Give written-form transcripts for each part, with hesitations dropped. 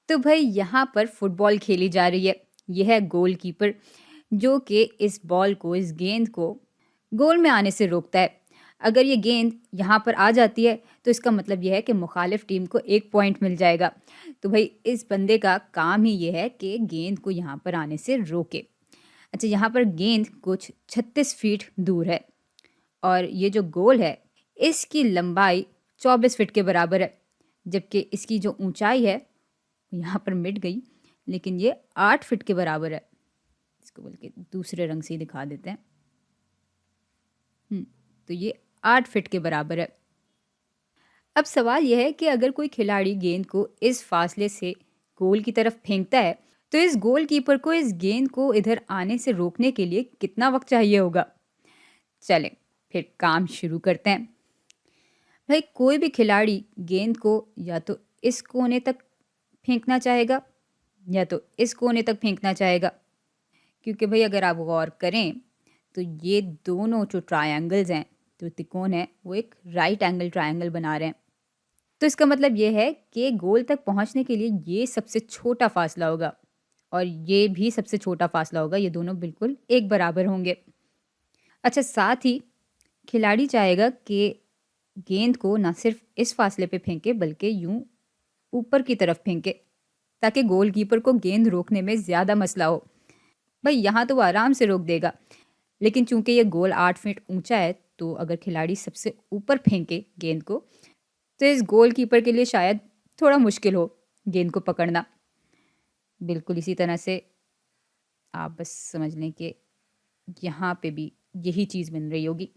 तो भाई यहाँ पर फुटबॉल खेली जा रही है। यह है गोलकीपर जो कि इस बॉल को, इस गेंद को गोल में आने से रोकता है। अगर ये गेंद यहाँ पर आ जाती है तो इसका मतलब ये है कि मुखालिफ टीम को 1 पॉइंट मिल जाएगा। तो भाई इस बंदे का काम ही ये है कि गेंद को यहाँ पर आने से रोके। अच्छा, यहाँ पर गेंद कुछ 36 फीट दूर है और ये जो गोल है इसकी लंबाई 24 फीट के बराबर है, जबकि इसकी जो ऊंचाई है यहाँ पर मिट गई, लेकिन ये 8 फीट के बराबर है। इसको बल्कि दूसरे रंग से ही दिखा देते हैं। तो ये 8 फीट के बराबर है। अब सवाल यह है कि अगर कोई खिलाड़ी गेंद को इस फासले से गोल की तरफ फेंकता है तो इस गोलकीपर को इस गेंद को इधर आने से रोकने के लिए कितना वक्त चाहिए होगा। चलें फिर काम शुरू करते हैं। भाई कोई भी खिलाड़ी गेंद को या तो इस कोने तक फेंकना चाहेगा या तो इस कोने तक फेंकना चाहेगा, क्योंकि भाई अगर आप गौर करें तो ये दोनों जो ट्रायंगल्स हैं, जो त्रिकोण है, वो एक राइट एंगल ट्रायंगल बना रहे हैं। तो इसका मतलब ये है कि गोल तक पहुंचने के लिए ये सबसे छोटा फासला होगा और ये भी सबसे छोटा फासला होगा। ये दोनों बिल्कुल एक बराबर होंगे। अच्छा, साथ ही खिलाड़ी चाहेगा कि गेंद को ना सिर्फ इस फासले पे फेंके बल्कि यूं ऊपर की तरफ फेंके, ताकि गोलकीपर को गेंद रोकने में ज़्यादा मसला हो। भाई यहाँ तो वो आराम से रोक देगा, लेकिन चूंकि ये गोल 8 फीट ऊंचा है तो अगर खिलाड़ी सबसे ऊपर फेंके गेंद को तो इस गोलकीपर के लिए शायद थोड़ा मुश्किल हो गेंद को पकड़ना। बिल्कुल इसी तरह से आप बस समझ लें कि यहाँ पे भी यही चीज़ बन रही होगी।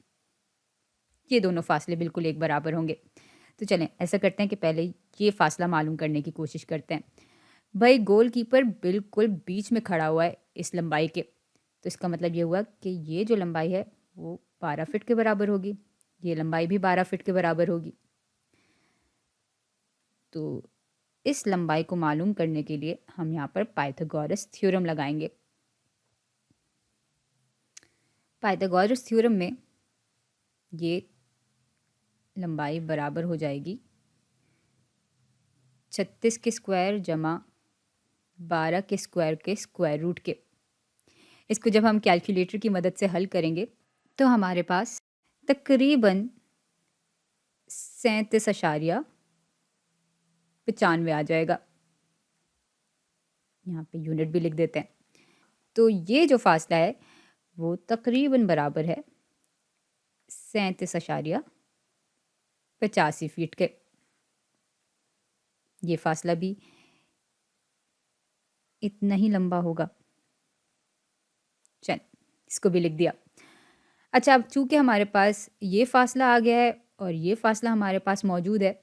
ये दोनों फासले बिल्कुल एक बराबर होंगे। तो चलें ऐसा करते हैं कि पहले ये फासला मालूम करने की कोशिश करते हैं। भाई गोलकीपर बिल्कुल बीच में खड़ा हुआ है इस लंबाई के, तो इसका मतलब ये हुआ कि ये जो लंबाई है वो 12 फीट के बराबर होगी, ये लंबाई भी 12 फीट के बराबर होगी। तो इस लंबाई को मालूम करने के लिए हम यहाँ पर पाइथागोरस थ्योरम लगाएंगे। पाइथागोरस थ्योरम में ये लंबाई बराबर हो जाएगी 36 के स्क्वायर जमा 12 के स्क्वायर रूट के। इसको जब हम कैलकुलेटर की मदद से हल करेंगे तो हमारे पास तकरीबन 37.95 आ जाएगा। यहाँ पे यूनिट भी लिख देते हैं। तो ये जो फासला है वो तकरीबन बराबर है 37.85 फीट के। ये फासला भी इतना ही लंबा होगा। चल, इसको भी लिख दिया। अच्छा, अब चूंकि हमारे पास ये फासला आ गया है और ये फासला हमारे पास मौजूद है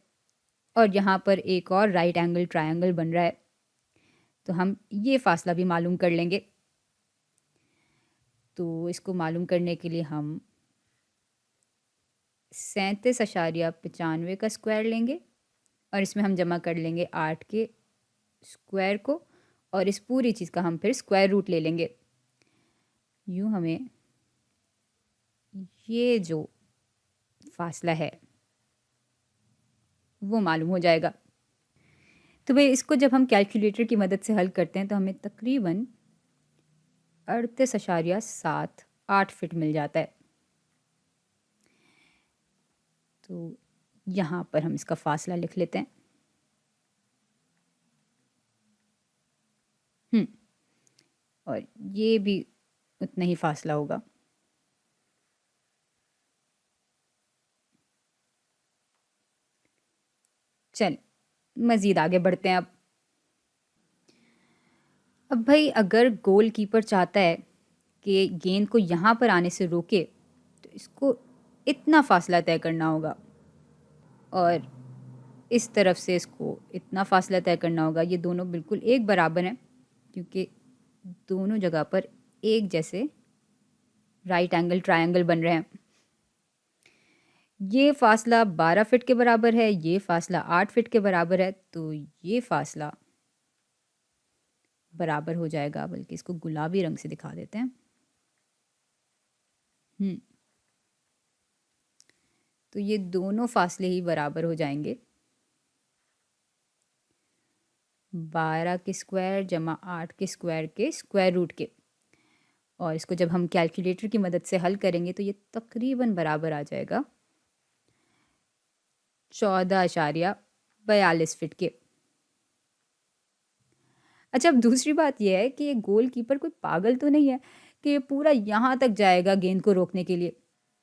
और यहाँ पर एक और राइट एंगल ट्रायंगल बन रहा है, तो हम ये फासला भी मालूम कर लेंगे। तो इसको मालूम करने के लिए हम 37.95 का स्क्वायर लेंगे और इसमें हम जमा कर लेंगे 8 के स्क्वायर को और इस पूरी चीज़ का हम फिर स्क्वायर रूट ले लेंगे। यूँ हमें ये जो फासला है वो मालूम हो जाएगा। तो भाई इसको जब हम कैलकुलेटर की मदद से हल करते हैं तो हमें तकरीबन 38.78 फीट मिल जाता है। तो यहाँ पर हम इसका फासला लिख लेते हैं। और ये भी उतना ही फासला होगा। चल मज़ीद आगे बढ़ते हैं। अब भाई अगर गोलकीपर चाहता है कि गेंद को यहाँ पर आने से रोके तो इसको इतना फासला तय करना होगा और इस तरफ से इसको इतना फासला तय करना होगा। ये दोनों बिल्कुल एक बराबर हैं क्योंकि दोनों जगह पर एक जैसे राइट एंगल ट्रायंगल बन रहे हैं। ये फासला 12 फीट के बराबर है, ये फासला 8 फीट के बराबर है, तो ये फासला बराबर हो जाएगा। बल्कि इसको गुलाबी रंग से दिखा देते हैं। तो ये दोनों फासले ही बराबर हो जाएंगे 12 के स्क्वायर जमा 8 के स्क्वायर रूट के। और इसको जब हम कैलकुलेटर की मदद से हल करेंगे तो ये तकरीबन बराबर आ जाएगा 14.42 फीट के। अच्छा, अब दूसरी बात यह है कि ये गोलकीपर कोई पागल तो नहीं है कि ये पूरा यहाँ तक जाएगा गेंद को रोकने के लिए।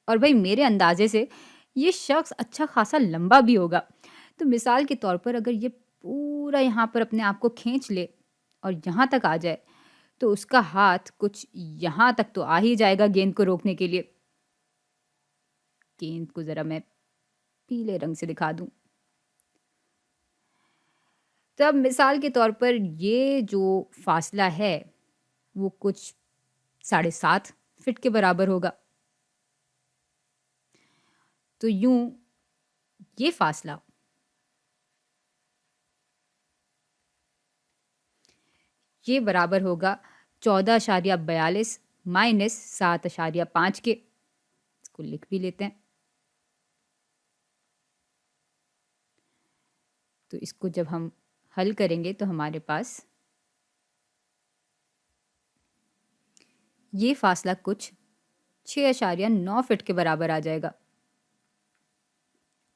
और भाई मेरे अंदाजे से ये शख्स अच्छा खासा लंबा भी होगा। तो मिसाल के तौर पर अगर ये पूरा यहाँ पर अपने आप को खींच ले और यहाँ तक आ जाए तो उसका हाथ कुछ यहाँ तक तो आ ही जाएगा गेंद को रोकने के लिए। गेंद को जरा मैं पीले रंग से दिखा दूं। तो अब मिसाल के तौर पर ये जो फासला है वो कुछ 7.5 फीट के बराबर होगा। तो यूं ये फासला ये बराबर होगा 14.42 माइनस 7.5 के। इसको लिख भी लेते हैं। तो इसको जब हम हल करेंगे तो हमारे पास ये फासला कुछ 6.9 फीट के बराबर आ जाएगा।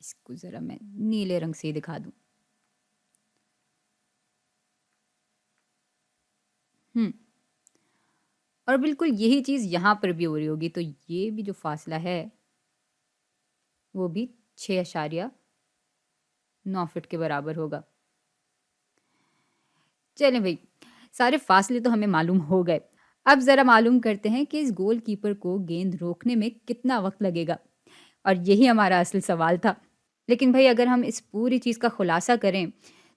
इसको जरा मैं नीले रंग से दिखा दूं। और बिल्कुल यही चीज यहां पर भी हो रही होगी। तो ये भी जो फासला है वो भी 6.9 फीट के बराबर होगा। चलें भाई, सारे फासले तो हमें मालूम हो गए। अब जरा मालूम करते हैं कि इस गोलकीपर को गेंद रोकने में कितना वक्त लगेगा। और यही हमारा असल सवाल था। लेकिन भाई अगर हम इस पूरी चीज़ का खुलासा करें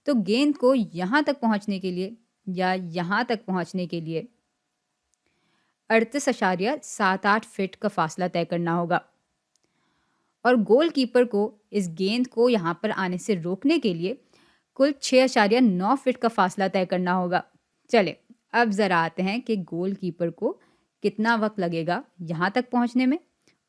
तो गेंद को यहाँ तक पहुँचने के लिए या यहाँ तक पहुँचने के लिए 38.78 फीट का फासला तय करना होगा। और गोलकीपर को इस गेंद को यहाँ पर आने से रोकने के लिए कुल 6.9 फीट का फासला तय करना होगा। चले अब ज़रा आते हैं कि गोलकीपर को कितना वक्त लगेगा यहाँ तक पहुँचने में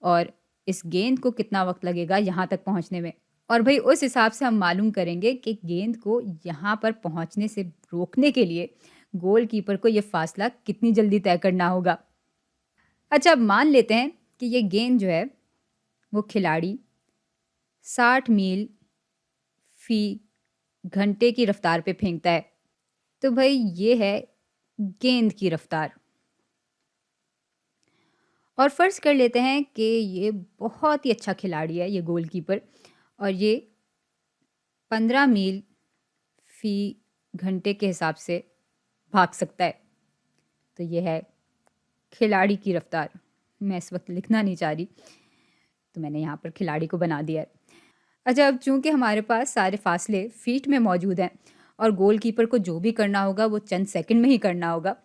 और इस गेंद को कितना वक्त लगेगा यहाँ तक पहुँचने में। और भाई उस हिसाब से हम मालूम करेंगे कि गेंद को यहाँ पर पहुँचने से रोकने के लिए गोलकीपर को ये फासला कितनी जल्दी तय करना होगा। अच्छा, अब मान लेते हैं कि ये गेंद जो है वो खिलाड़ी 60 मील फी घंटे की रफ्तार पे फेंकता है। तो भाई ये है गेंद की रफ्तार। और फ़र्ज कर लेते हैं कि ये बहुत ही अच्छा खिलाड़ी है ये गोलकीपर और ये 15 मील फी घंटे के हिसाब से भाग सकता है। तो ये है खिलाड़ी की रफ्तार। मैं इस वक्त लिखना नहीं चाह रही तो मैंने यहाँ पर खिलाड़ी को बना दिया है। अच्छा, अब चूंकि हमारे पास सारे फासले फीट में मौजूद हैं और गोलकीपर को जो भी करना होगा वो चंद सेकंड में ही करना होगा,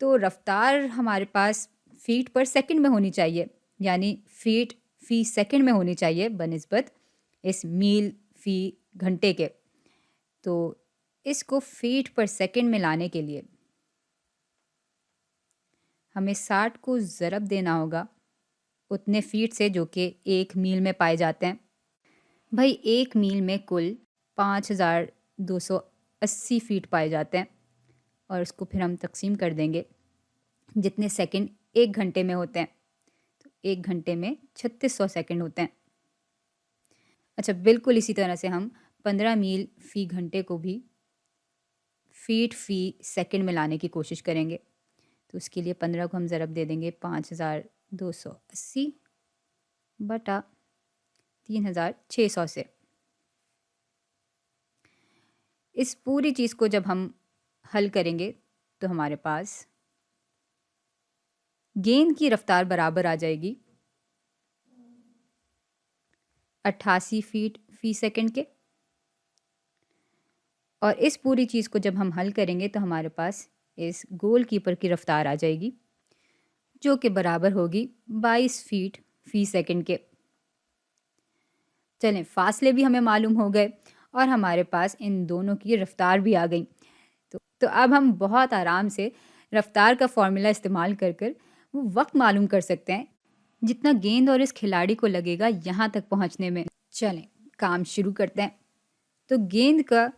तो रफ्तार हमारे पास फीट पर सेकंड में होनी चाहिए, यानी फीट फी सेकंड में होनी चाहिए बनिस्बत इस मील फी घंटे के। तो इसको फीट पर सेकंड में लाने के लिए हमें 60 को ज़रब देना होगा उतने फीट से जो कि 1 मील में पाए जाते हैं। भाई 1 मील में कुल 5280 फीट पाए जाते हैं और इसको फिर हम तकसीम कर देंगे जितने सेकंड 1 घंटे में होते हैं। तो 1 घंटे में 3600 सेकंड होते हैं। अच्छा, बिल्कुल इसी तरह से हम 15 मील फी घंटे को भी फीट फी सेकंड में लाने की कोशिश करेंगे। तो उसके लिए 15 को हम ज़रब दे देंगे 5280 बटा 3600 से। इस पूरी चीज़ को जब हम हल करेंगे तो हमारे पास गेंद की रफ्तार बराबर आ जाएगी 88 फीट फी सेकंड के। और इस पूरी चीज़ को जब हम हल करेंगे तो हमारे पास इस गोलकीपर की रफ्तार आ जाएगी जो कि बराबर होगी 22 फीट फी सेकंड के। चलें, फासले भी हमें मालूम हो गए और हमारे पास इन दोनों की रफ्तार भी आ गई। तो अब हम बहुत आराम से रफ्तार का फॉर्मूला इस्तेमाल कर कर वो वक्त मालूम कर सकते हैं जितना गेंद और इस खिलाड़ी को लगेगा यहाँ तक पहुँचने में। चलें काम शुरू करते हैं। तो गेंद का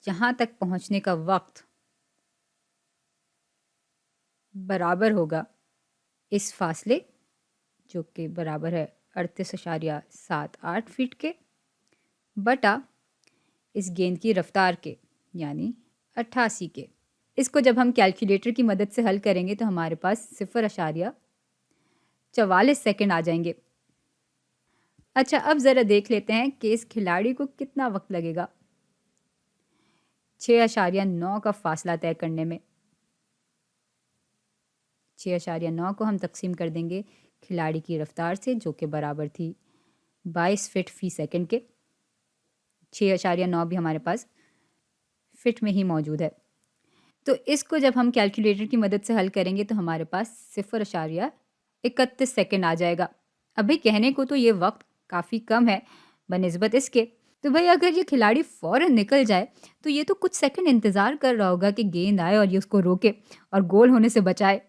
यहाँ तक पहुँचने का वक्त बराबर होगा इस फासले, जो कि बराबर है 38.78 फीट के, बटा इस गेंद की रफ्तार के, यानी 88 के। इसको जब हम कैलकुलेटर की मदद से हल करेंगे तो हमारे पास 0.44 सेकंड आ जाएंगे। अच्छा, अब ज़रा देख लेते हैं कि इस खिलाड़ी को कितना वक्त लगेगा 6.9 का फासला तय करने में। 6.9 को हम तकसीम कर देंगे खिलाड़ी की रफ्तार से, जो कि बराबर थी 22 फीट फी सेकंड के। 6.9 भी हमारे पास फिट में ही मौजूद है। तो इसको जब हम कैलकुलेटर की मदद से हल करेंगे तो हमारे पास 0.31 सेकंड आ जाएगा। अभी कहने को तो ये वक्त काफ़ी कम है बनिस्बत इसके, तो भाई अगर ये खिलाड़ी फ़ौरन निकल जाए तो ये तो कुछ सेकंड इंतज़ार कर रहा होगा कि गेंद आए और ये उसको रोके और गोल होने से बचाए।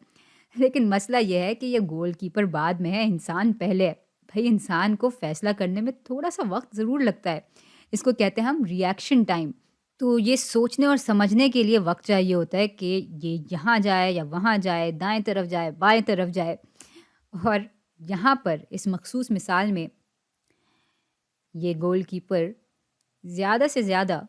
लेकिन मसला ये है कि ये गोलकीपर बाद में है, इंसान पहले है। भाई इंसान को फ़ैसला करने में थोड़ा-सा वक्त ज़रूर लगता है। इसको कहते हैं हम रिएक्शन टाइम। तो ये सोचने और समझने के लिए वक़्त चाहिए होता है कि ये यहाँ जाए या वहाँ जाए, दाएँ तरफ जाए, बाएँ तरफ जाए। और यहाँ पर इस मख़सूस मिसाल में ये गोलकीपर ज़्यादा से ज़्यादा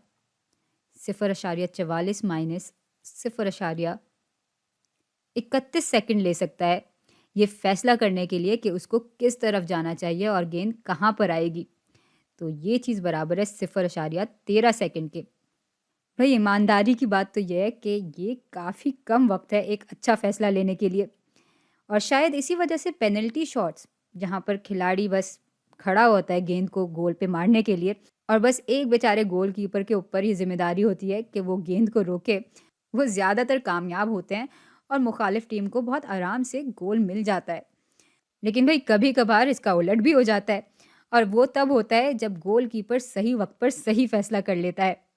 0.44 माइनस 0.31 सेकंड ले सकता है, ये फ़ैसला करने के लिए कि उसको किस तरफ जाना चाहिए और गेंद कहाँ पर आएगी। तो ये चीज़ बराबर है 0.13 सेकंड के। भाई ईमानदारी की बात तो ये है कि ये काफ़ी कम वक्त है एक अच्छा फ़ैसला लेने के लिए, और शायद इसी वजह से पेनल्टी शॉट्स, जहाँ पर खिलाड़ी बस खड़ा होता है गेंद को गोल पे मारने के लिए और बस एक बेचारे गोलकीपर के ऊपर ही ज़िम्मेदारी होती है कि वो गेंद को रोके, वो ज़्यादातर कामयाब होते हैं और मुखालिफ टीम को बहुत आराम से गोल मिल जाता है। लेकिन भाई कभी-कभार इसका उलट भी हो जाता है, और वो तब होता है जब गोलकीपर सही वक्त पर सही फ़ैसला कर लेता है।